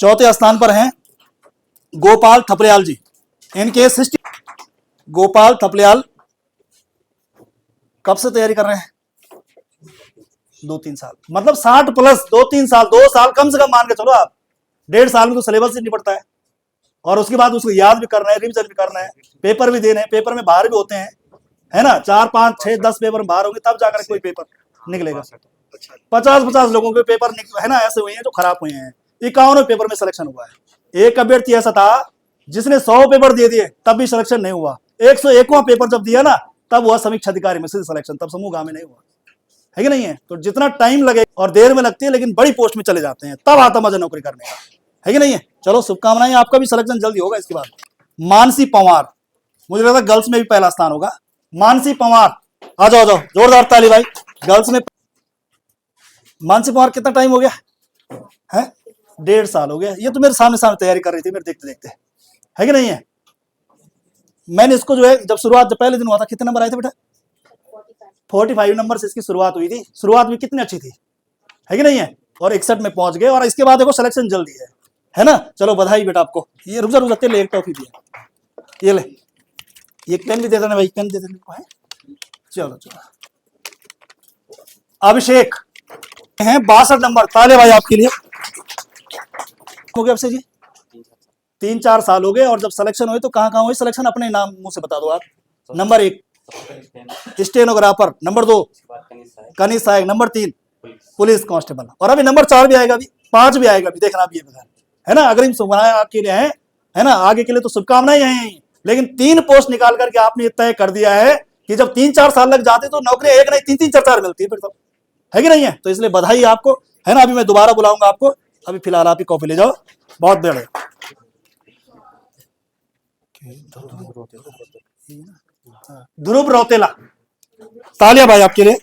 चौथे स्थान पर हैं गोपाल थपलियाल जी। इनके 60। गोपाल थपलियाल कब से तैयारी कर रहे हैं? 2-3 साल, मतलब 60 प्लस 2-3 साल, 2 साल कम से कम मान के चलो आप। 1.5 साल में तो सिलेबस ही निपटता है, और उसके बाद उसको याद भी करना है, रिविजन भी करना है, पेपर भी देने हैं, पेपर में बाहर भी होते हैं, है ना। 4, 5, 6, 10 पेपर में बाहर होंगे तब जाकर कोई पेपर निकलेगा। 50-50 लोगों के पेपर है ना ऐसे हुए हैं जो खराब हुए हैं। 51 पेपर में सिलेक्शन हुआ है। एक अभ्यर्थी ऐसा था जिसने 100 पेपर दे दिए तब भी सिलेक्शन नहीं हुआ। 101वां पेपर जब दिया ना तब हुआ समीक्षा अधिकारी में से सिलेक्शन, तब समूह गांव में नहीं हुआ, है कि नहीं है। तो जितना टाइम लगे और देर में लगती है लेकिन बड़ी पोस्ट में चले जाते हैं, तब आता मजा नौकरी करने का, है कि नहीं है। चलो शुभकामनाएं, आपका भी सिलेक्शन जल्दी होगा। इसके बाद मानसी पंवार, मुझे लगता है गर्ल्स में भी पहला स्थान होगा। मानसी पंवार, आ जाओ जाओ, जोरदार ताली भाई। गर्ल्स में मानसी पंवार कितना टाइम हो गया है? 1.5 साल हो गया। ये तो मेरे सामने सामने तैयारी कर रही थी, मेरे देखते देखते, है कि नहीं है। मैंने इसको जो है जब शुरुआत, जब पहले दिन हुआ था, कितने नंबर आए थे बेटा? 45 नंबर से इसकी शुरुआत हुई थी। शुरुआत भी कितनी अच्छी थी, है कि नहीं है। और 61 में पहुंच गए, और इसके बाद देखो सिलेक्शन जल्दी है ना। चलो बधाई बेटा आपको। ये रुक जा ले, एक टॉफी भी है, ये ले, एक पेन भी दे देना भाई, पेन दे देना है। चलो चलो, अभिषेक हैं 62 नंबर, ताले भाई आपके लिए। हो गया अभिषेक जी? 3-4 साल हो गए। और जब सिलेक्शन हुए तो कहाँ हुई सिलेक्शन? अपने नाम मुंह से बता दो आप। नंबर 1 स्टेनोग्राफर, नंबर 2 कनिष्ठ सहायक, नंबर 3 पुलिस कांस्टेबल, और अभी नंबर 4 भी आएगा, अभी 5 भी आएगा, अभी देखना भी है ना। अग्रिम शुभकामनाएं आपके लिए है ना। आगे के लिए तो शुभकामनाएं हैं, लेकिन 3 पोस्ट निकाल करके आपने तय कर दिया है कि जब 3-4 साल लग जाते तो नौकरी एक नहीं 3-3, 4-4 मिलती है फिर तो, है कि नहीं है। तो इसलिए बधाई आपको, है ना। अभी मैं दोबारा बुलाऊंगा आपको, अभी फिलहाल आप ही कॉफी ले जाओ। बहुत बढ़िया। ध्रुव रौतेला, तालिया भाई आपके लिए।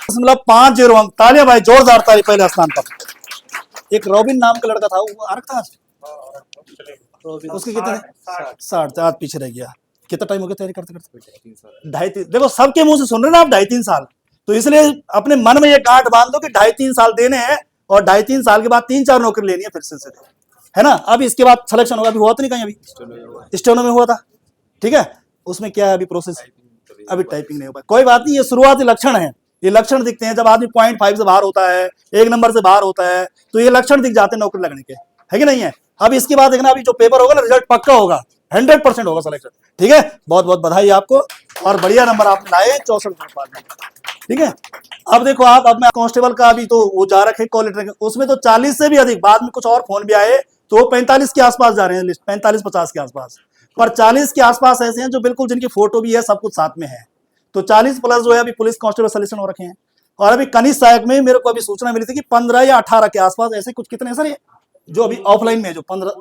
50 अंक, तालिया भाई, जोरदार ताली। पहले स्थान पर एक रॉबिन नाम का लड़का था, वो आ रखा था उसके कितने? 60। आज पीछे रह गया। कितना टाइम हो गया तैयारी करते करते? 2.5-3। देखो सबके मुंह से सुन रहे ना आप, 2.5-3 साल। तो इसलिए अपने मन में ये गांठ बांध दो कि 2.5-3 साल देने हैं, और 2.5-3 साल के बाद 3-4 नौकरी लेनी है फिर से, है ना। अब इसके बाद सिलेक्शन होगा। अभी हुआ तो नहीं कहीं? अभी स्टेनो में हुआ था, ठीक है। उसमें क्या है अभी प्रोसेस? अभी टाइपिंग नहीं हो पाई, कोई बात नहीं। ये शुरुआती लक्षण है, ये लक्षण दिखते हैं जब आदमी 0.5 से बाहर होता है, 1 नंबर से बाहर होता है, तो ये लक्षण दिख जाते हैं नौकरी लगने के, है कि नहीं है। अब इसके बाद देखना, अभी जो पेपर होगा ना, रिजल्ट पक्का होगा, 100% होगा सिलेक्शन, ठीक है। बहुत बहुत बधाई आपको, और बढ़िया नंबर आपने लाए 64 में, ठीक है। अब देखो आप, अब मैं कांस्टेबल का अभी तो वो जा रखे कॉल लेटर, उसमें तो 40 से भी अधिक, बाद में कुछ और फोन भी आए तो 45 के आसपास जा रहे हैं लिस्ट, 45-50 के आसपास। पर 40 के आसपास ऐसे हैं जो बिल्कुल, जिनकी फोटो भी है, सब कुछ साथ में है। तो 40 प्लस जो है अभी पुलिस कांस्टेबल सिलेक्शन हो रखे हैं। और अभी कनिष्ठ सहायक में मेरे को अभी सूचना मिली थी कि 15 या 18 के आसपास ऐसे कुछ, कितने हैं सर ये जो अभी ऑफलाइन में है? जो 15,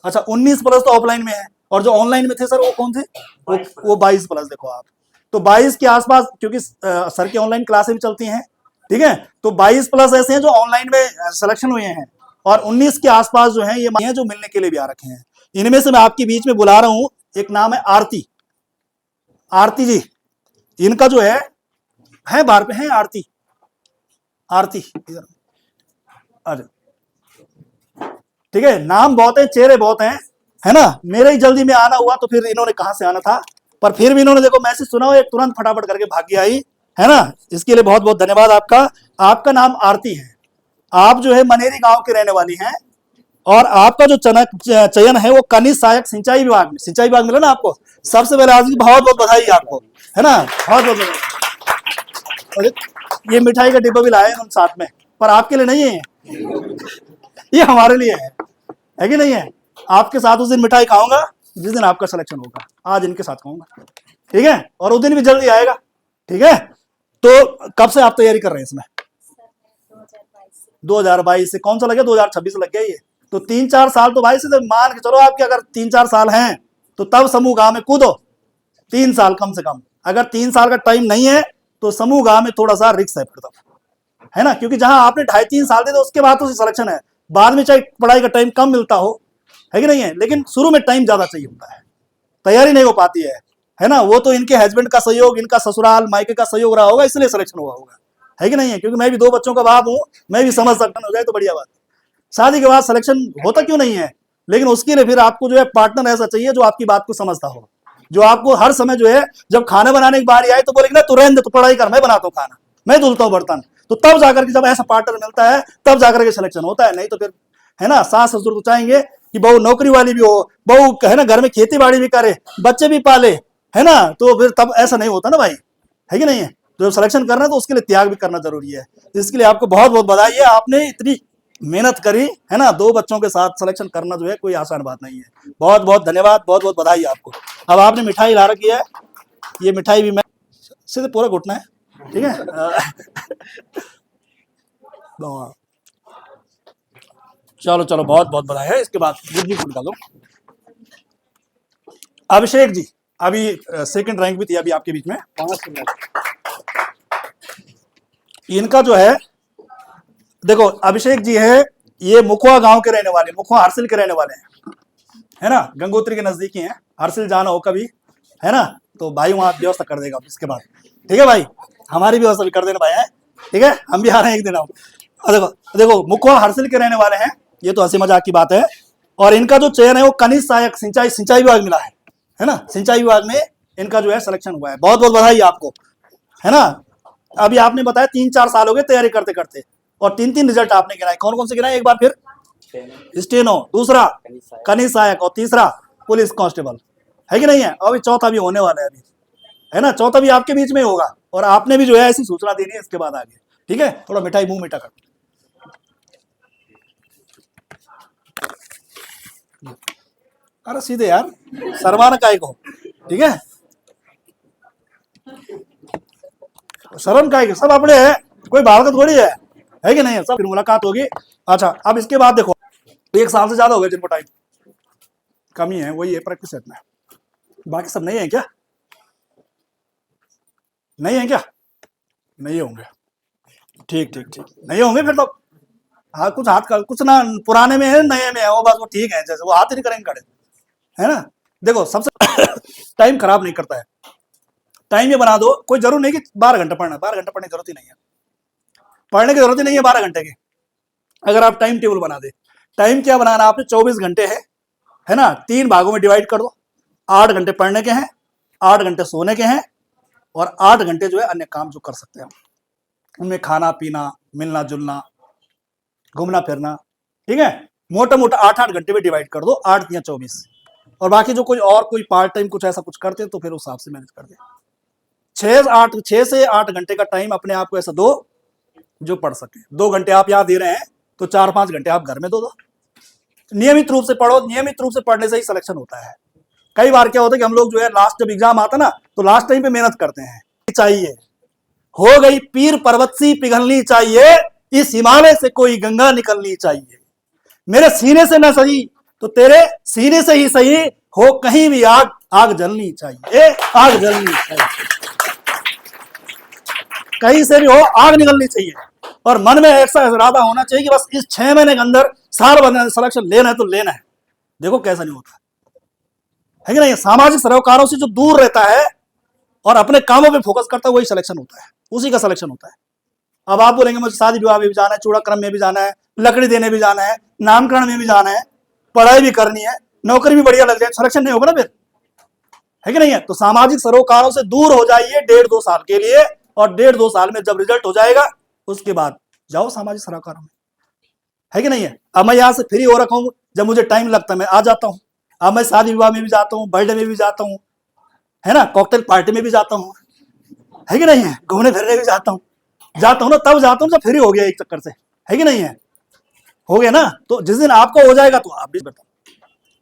अच्छा 19 प्लस तो ऑफलाइन में है, और जो ऑनलाइन में थे सर वो कौन थे? वो 22 प्लस। देखो आप, तो 22 के आसपास, क्योंकि सर की ऑनलाइन क्लासें भी चलती हैं, ठीक है। तो 22 प्लस ऐसे हैं जो ऑनलाइन में सिलेक्शन हुए हैं, और 19 के आसपास जो है ये जो मिलने के लिए भी आ रखे हैं। इनमें से मैं आपके बीच में बुला रहा हूं, एक नाम है आरती। आरती जी, इनका जो है बाहर पे है, आरती अरे ठीक है। नाम बहुत है, चेहरे बहुत हैं, है ना। मेरे ही जल्दी में आना हुआ तो फिर इन्होंने कहां से आना था, पर फिर भी इन्होंने देखो मैसेज सुना हो, एक तुरंत फटाफट करके भागी आई, है ना। इसके लिए बहुत बहुत धन्यवाद आपका। आपका नाम आरती है, आप जो है मनेरी गांव के रहने वाली हैं, और आपका जो चयन है वो कनिष्ठ सहायक सिंचाई विभाग में, सिंचाई विभाग मिला ना आपको। सबसे पहले आज बहुत बहुत बधाई आपको, है ना। बहुत बहुत बधाई। ये मिठाई का डिब्बा भी लाए हम साथ में, पर आपके लिए नहीं है, ये हमारे लिए है कि नहीं है। आपके साथ उस दिन मिठाई खाऊंगा जिस दिन आपका सिलेक्शन होगा, आज इनके साथ खाऊंगा, ठीक है। और उस दिन भी जल्दी आएगा, ठीक है। तो कब से आप तैयारी कर रहे हैं इसमें? 2022 से। कौन सा लगे? 2026 लग गया ये। तो 3-4 साल तो भाई से मान के चलो आपके, अगर 3-4 साल हैं तो तब समूह गांव में कूदो। 3 साल कम से कम, अगर 3 साल का टाइम नहीं है तो समूह गांव में थोड़ा सा रिस्क है फिर तब, है ना। क्योंकि जहां आपने 2.5-3 साल दे दो उसके बाद तो सिलेक्शन है, बाद में चाहे पढ़ाई का टाइम कम मिलता हो, है कि नहीं है, लेकिन शुरू में टाइम ज्यादा चाहिए होता है, तैयारी नहीं हो पाती है ना। वो तो इनके हस्बैंड का सहयोग, इनका ससुराल मायके का सहयोग रहा होगा, इसलिए सिलेक्शन हुआ होगा, है कि नहीं है। क्योंकि मैं भी 2 बच्चों का बाप हूं, मैं भी समझ सकता हूं, हो जाए तो बढ़िया बात, शादी के बाद सिलेक्शन होता क्यों नहीं है? लेकिन उसके लिए फिर आपको जो है पार्टनर ऐसा चाहिए जो आपकी बात को समझता हो, जो आपको हर समय जो है जब खाना बनाने की बारी आए तो बोलेगी ना तू रहने दे, तू पढ़ाई कर, मैं बनाता हूँ खाना, मैं धुलता हूँ बर्तन। तो तब जाकर के जब ऐसा पार्टनर मिलता है तब जाकर के सिलेक्शन होता है। नहीं तो फिर है ना, सास ससुर तो चाहेंगे कि बहू नौकरी वाली भी हो, बहू है ना घर में खेती बाड़ी भी करे, बच्चे भी पाले, है ना, तो फिर तब ऐसा नहीं होता ना भाई, है कि नहीं है? तो जब सिलेक्शन करना है तो उसके लिए त्याग भी करना जरूरी है। इसके लिए आपको बहुत बहुत बधाई है, आपने इतनी मेहनत करी है ना, 2 बच्चों के साथ सिलेक्शन करना जो है कोई आसान बात नहीं है। बहुत बहुत धन्यवाद, बहुत बहुत बधाई आपको। अब आपने मिठाई ला रखी है, ये मिठाई भी मैं सीधे पूरा घुटना है, ठीक है। चलो चलो, बहुत बहुत बधाई है। इसके बाद गुड्डी को निकालो। अभिषेक जी अभी सेकंड रैंक भी थी अभी आपके बीच में। इनका जो है देखो, अभिषेक जी है, ये मुखवा गांव के रहने वाले, मुखवा हरसिल के रहने वाले हैं, है ना, गंगोत्री के नजदीकी हैं। हरसिल जाना हो कभी, है ना, तो भाई वहां व्यवस्था कर देगा इसके बाद, ठीक है भाई, हमारी व्यवस्था भी कर देना भाई, है ठीक है, हम भी आ रहे हैं एक दिन। देखो देखो, मुखवा हरसिल के रहने वाले हैं, ये तो हंसी मजाक की बात है। और इनका जो चयन है वो कनिष्ठ सहायक सिंचाई विभाग मिला है ना, सिंचाई विभाग में इनका जो है सिलेक्शन हुआ है। बहुत बहुत बधाई आपको, है ना। अभी आपने बताया 3-4 साल हो गए तैयारी करते करते, और 3-3 रिजल्ट आपने गिनाए। कौन कौन से गिनाए एक बार फिर? स्टेनो, दूसरा कनिष्ठ सहायक, और तीसरा पुलिस कांस्टेबल, है कि नहीं है? अभी चौथा भी होने वाला है अभी, है ना, चौथा भी आपके बीच में होगा। और आपने भी जो है ऐसी सूचना देनी है इसके बाद आगे, ठीक है। थोड़ा मिठाई मुंह मीठा कर, अरे सीधे यार, शर्माना काय को, ठीक है, शर्म काय के, सब अपने है, कोई बाहर का थोड़ी है कि नहीं है? सब फिर मुलाकात होगी। अच्छा, अब इसके बाद देखो, 1 साल से ज्यादा हो गए जिनको टाइम, कमी है वही है प्रैक्टिस सेट में, बाकी सब नहीं है क्या? नहीं है क्या? नहीं होंगे, ठीक ठीक ठीक, नहीं होंगे फिर तो। हाँ, कुछ हाथ का कुछ ना, पुराने में है नए में है, वो बात वो ठीक है, जैसे वो हाथ ही नहीं करेंगे खड़े, है ना। देखो सबसे टाइम खराब नहीं करता है, टाइम ये बना दो, कोई जरूर नहीं कि 12 घंटे पढ़ना, 12 घंटे पढ़ने की जरूरत ही नहीं है, पढ़ने की जरूरत ही नहीं है 12 घंटे की। अगर आप टाइम टेबल बना दे, टाइम क्या बनाना आपने, 24 घंटे है ना, 3 भागों में डिवाइड कर दो। 8 घंटे पढ़ने के हैं, 8 घंटे सोने के हैं, और 8 घंटे जो है अन्य काम जो कर सकते हैं, उनमें खाना पीना, मिलना जुलना, घूमना फिरना, ठीक है। मोटा मोटा 8-8 घंटे में डिवाइड कर दो, 8 या 24, और बाकी जो कोई और कोई पार्ट टाइम कुछ ऐसा कुछ करते हैं तो फिर उस हिसाब से मैनेज कर दे। 6 से 8 घंटे का टाइम अपने आप को ऐसा दो जो पढ़ सके। 2 घंटे आप यहाँ दे रहे हैं तो 4-5 घंटे आप घर में दो। नियमित रूप से पढ़ो, नियमित रूप से पढ़ने से ही सिलेक्शन होता है। कई बार क्या होता है कि हम लोग जो है लास्ट जब एग्जाम आता ना तो लास्ट टाइम पे मेहनत करते हैं, चाहिए हो गई पीर पर्वत सी पिघलनी चाहिए, इस हिमालय से कोई गंगा निकलनी चाहिए, मेरे सीने से न सही तो तेरे सीने से ही सही, हो कहीं भी आग, आग जलनी चाहिए, आग जलनी चाहिए, कहीं से भी हो आग निकलनी चाहिए। और मन में ऐसा इरादा होना चाहिए कि बस इस 6 महीने के अंदर साल भर सिलेक्शन लेना है तो लेना है। देखो कैसा नहीं होता है कि नहीं? सामाजिक सरोकारों से जो दूर रहता है और अपने कामों पे फोकस करता है वही सिलेक्शन होता है, उसी का सिलेक्शन होता है। अब आप बोलेंगे मुझे शादी विवाह में भी जाना है, चूड़ाक्रम में भी जाना है, लकड़ी देने भी जाना है, नामकरण में भी जाना है, पढ़ाई भी करनी है, नौकरी भी बढ़िया लग जाए, सिलेक्शन नहीं होगा ना फिर, है कि नहीं है? तो सामाजिक सरोकारों से दूर हो जाइए 1.5-2 साल के लिए, और 1.5-2 साल में जब रिजल्ट हो जाएगा उसके बाद जाओ सामाजिक सरोकारों में, है कि नहीं है? अब मैं यहाँ से फ्री हो रखा हूँ, जब मुझे टाइम लगता है मैं आ जाता हूँ। अब मैं शादी विवाह में भी जाता हूँ, बर्थडे में भी जाता हूँ, है ना, कॉकटेल पार्टी में भी जाता हूँ, है कि नहीं है? घूमने फिरने भी जाता हूँ ना, तब जाता हूँ जब फ्री हो गया एक चक्कर से, है कि नहीं है? हो गया ना। तो जिस दिन आपको हो जाएगा तो आप भी बताओ,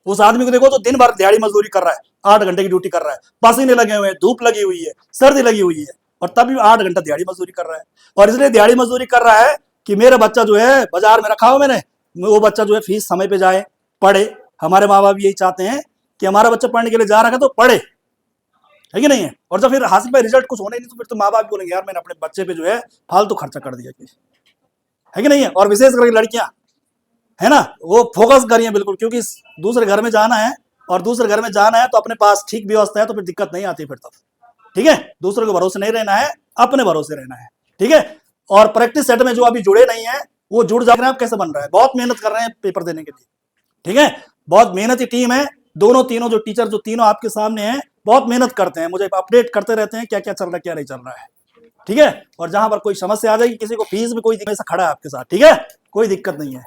उस आदमी को देखो तो दिन भर दिहाड़ी मजदूरी कर रहा है, 8 घंटे की ड्यूटी कर रहा है, पसीने लगे हुए हैं, धूप लगी हुई है, सर्दी लगी हुई है, और तब भी 8 घंटा दिहाड़ी मजदूरी कर रहा है। और इसलिए दिहाड़ी मजदूरी कर रहा है कि मेरा बच्चा जो है बाजार में रखा हो मैंने, वो बच्चा जो है फीस समय पे जाए, पढ़े। हमारे माँ बाप यही चाहते हैं कि हमारा बच्चा पढ़ने के लिए जा रहा है तो पढ़े, है कि नहीं है? और जब फिर हासिल पे रिजल्ट कुछ होने नहीं तो फिर तो माँ बाप बोलेंगे यार मैंने अपने बच्चे पे जो है फालतू खर्चा कर दिया, है कि नहीं है? और विशेष करके लड़कियां, है ना, वो फोकस करिए बिल्कुल, क्योंकि दूसरे घर में जाना है, और दूसरे घर में जाना है तो अपने पास ठीक व्यवस्था है तो फिर दिक्कत नहीं आती फिर तब, ठीक है। दूसरे के भरोसे नहीं रहना है, अपने भरोसे रहना है, ठीक है। और प्रैक्टिस सेट में जो अभी जुड़े नहीं है वो जुड़ जा रहे हैं। आप कैसे बन रहा है, बहुत मेहनत कर रहे हैं पेपर देने के लिए, ठीक है, बहुत मेहनती टीम है, दोनों तीनों जो टीचर जो तीनों आपके सामने हैं बहुत मेहनत करते हैं, मुझे अपडेट करते रहते हैं क्या क्या चल रहा है क्या नहीं चल रहा है, ठीक है। और जहां पर कोई समस्या आ जाएगी, किसी को फीस में कोई हमेशा खड़ा है आपके साथ, ठीक है, कोई दिक्कत नहीं है।